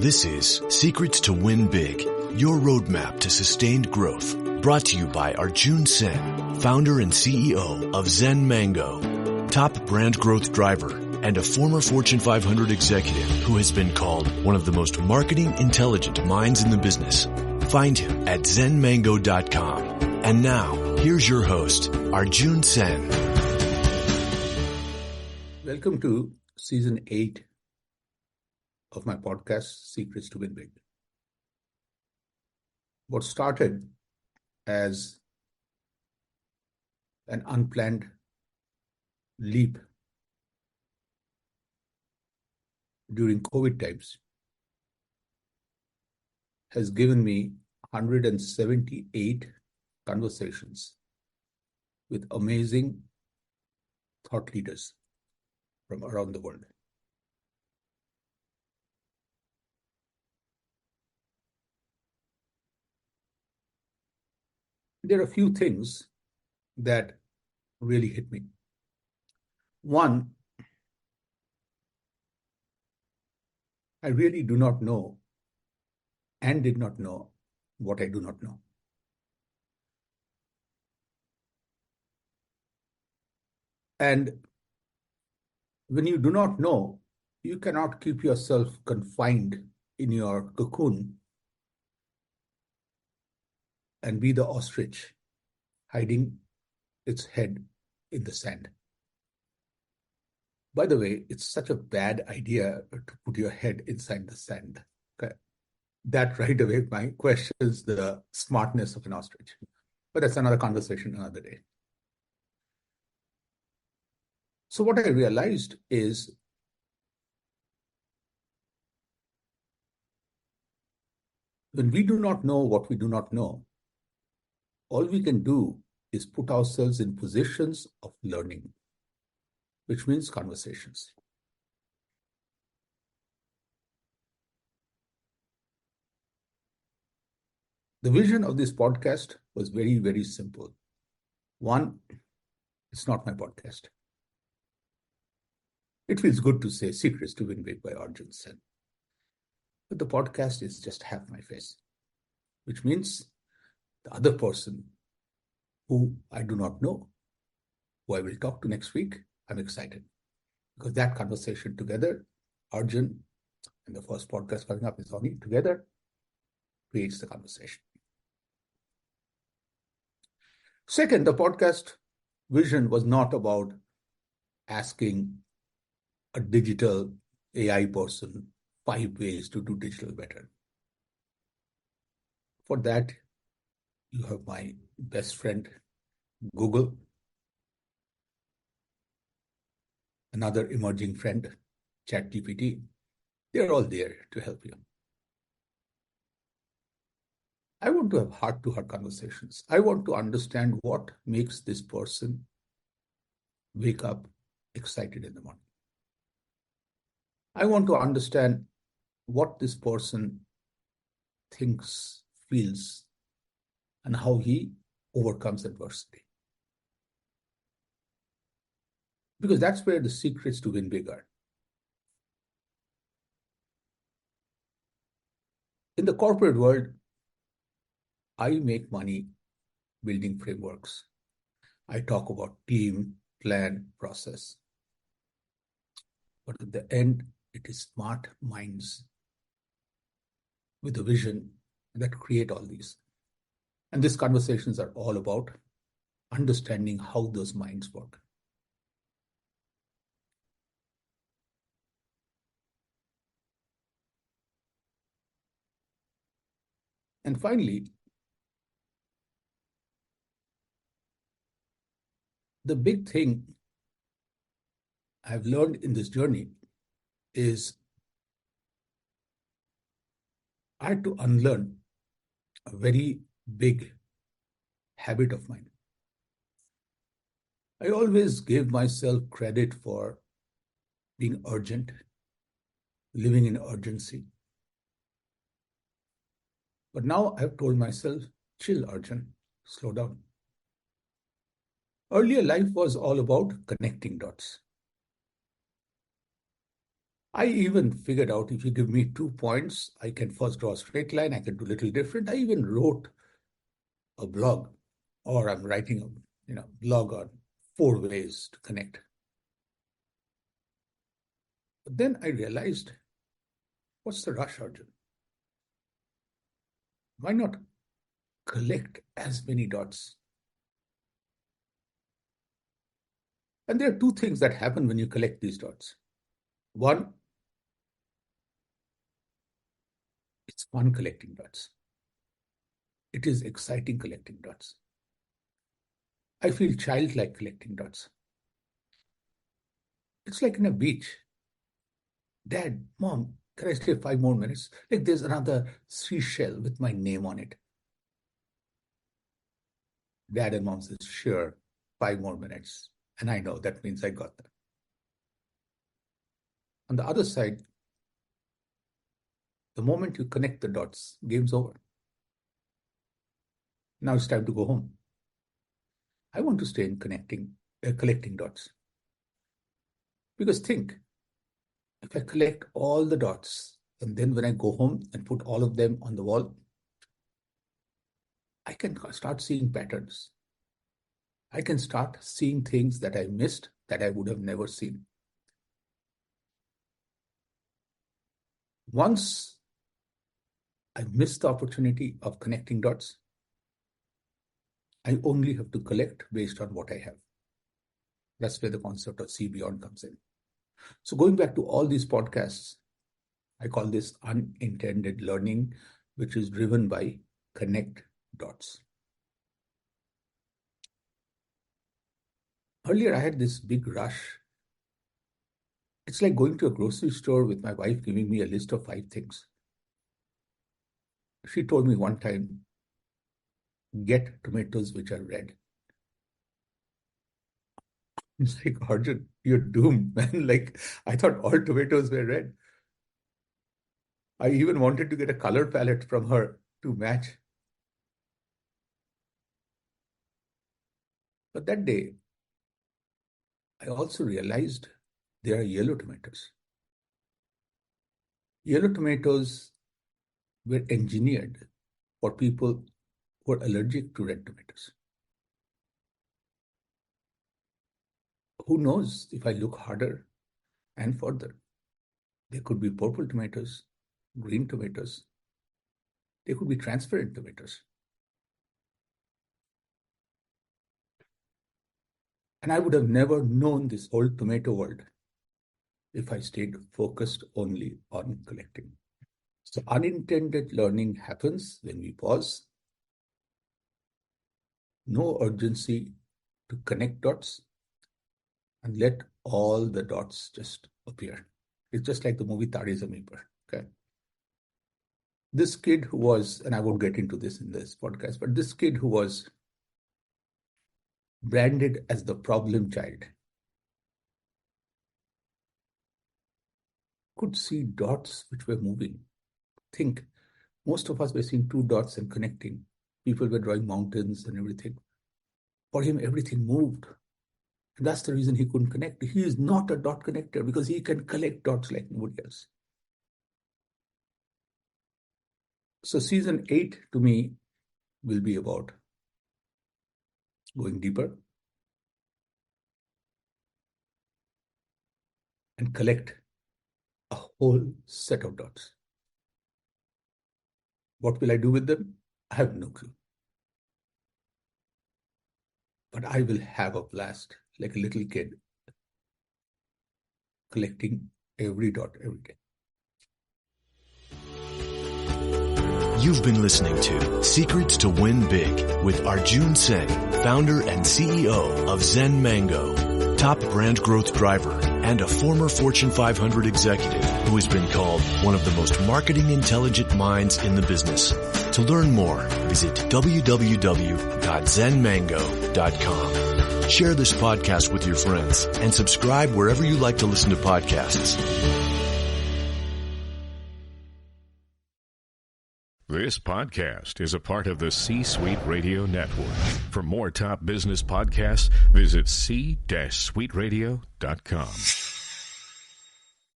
This is Secrets to Win Big, your roadmap to sustained growth. Brought to you by Arjun Sen, founder and CEO of Zen Mango, top brand growth driver, and a former Fortune 500 executive who has been called one of the most marketing intelligent minds in the business. Find him at zenmango.com. And now, here's your host, Arjun Sen. Welcome to Season 8 of my podcast, Secrets to Win Big. What started as an unplanned leap during COVID times has given me 178 conversations with amazing thought leaders from around the world. There are a few things that really hit me. One, I really do not know and did not know what I do not know. And when you do not know, you cannot keep yourself confined in your cocoon and be the ostrich hiding its head in the sand. By the way, it's such a bad idea to put your head inside the sand. Okay. That right away questions the smartness of an ostrich. But that's another conversation another day. So what I realized is when we do not know what we do not know, all we can do is put ourselves in positions of learning, which means conversations. The vision of this podcast was very, very simple. One, it's not my podcast. It feels good to say Secrets to Win Big by Arjun Sen. But the podcast is just half my face, which means the other person who I do not know, who I will talk to next week, I'm excited. Because that conversation together, Arjun and the first podcast coming up is only together, creates the conversation. Second, the podcast vision was not about asking a digital AI person 5 ways to do digital better. For that, you have my best friend, Google, another emerging friend, ChatGPT. They're all there to help you. I want to have heart-to-heart conversations. I want to understand what makes this person wake up excited in the morning. I want to understand what this person thinks, feels, and how he overcomes adversity. Because that's where the secrets to win big are. In the corporate world, I make money building frameworks. I talk about team, plan, process. But at the end, it is smart minds with a vision that create all these. And these conversations are all about understanding how those minds work. And finally, the big thing I've learned in this journey is I had to unlearn a very big habit of mine. I always gave myself credit for being urgent, living in urgency. But now I've told myself, chill, Arjun, slow down. Earlier life was all about connecting dots. I even figured out if you give me 2 points, I can first draw a straight line, I can do a little different. I even wrote a blog, or I'm writing a blog on 4 ways to connect. But then I realized, what's the rush, Arjun? Why not collect as many dots? And there are two things that happen when you collect these dots. One, it's fun collecting dots. It is exciting collecting dots. I feel childlike collecting dots. It's like in a beach. Dad, Mom, can I stay 5 more minutes? Like there's another seashell with my name on it. Dad and Mom says, sure, 5 more minutes. And I know that means I got them. On the other side, the moment you connect the dots, game's over. Now it's time to go home. I want to stay in collecting dots. Because think, if I collect all the dots, and then when I go home and put all of them on the wall, I can start seeing patterns. I can start seeing things that I missed that I would have never seen. Once I miss the opportunity of connecting dots, I only have to collect based on what I have. That's where the concept of see beyond comes in. So going back to all these podcasts, I call this unintended learning, which is driven by connect dots. Earlier, I had this big rush. It's like going to a grocery store with my wife giving me a list of 5 things. She told me one time, get tomatoes which are red. It's like, Arjun, you're doomed, man. Like, I thought all tomatoes were red. I even wanted to get a color palette from her to match. But that day, I also realized there are yellow tomatoes. Yellow tomatoes were engineered for people who are allergic to red tomatoes. Who knows, if I look harder and further, there could be purple tomatoes, green tomatoes, there could be transparent tomatoes. And I would have never known this whole tomato world if I stayed focused only on collecting. So unintended learning happens when we pause. No urgency to connect dots and let all the dots just appear. It's just like the movie Tare Zameen Par. Okay. This kid who was, and I won't get into this in this podcast, but this kid who was branded as the problem child could see dots which were moving. Think, most of us were seeing 2 dots and connecting. People were drawing mountains and everything. For him, everything moved. And that's the reason he couldn't connect. He is not a dot connector because he can collect dots like nobody else. So season 8 to me will be about going deeper and collect a whole set of dots. What will I do with them? I have no clue. But I will have a blast like a little kid collecting every dot every day. You've been listening to Secrets to Win Big with Arjun Sen, founder and CEO of Zen Mango, top brand growth driver, and a former Fortune 500 executive who has been called one of the most marketing intelligent minds in the business. To learn more, visit www.zenmango.com. Share this podcast with your friends and subscribe wherever you like to listen to podcasts. This podcast is a part of the C-Suite Radio Network. For more top business podcasts, visit c-suiteradio.com.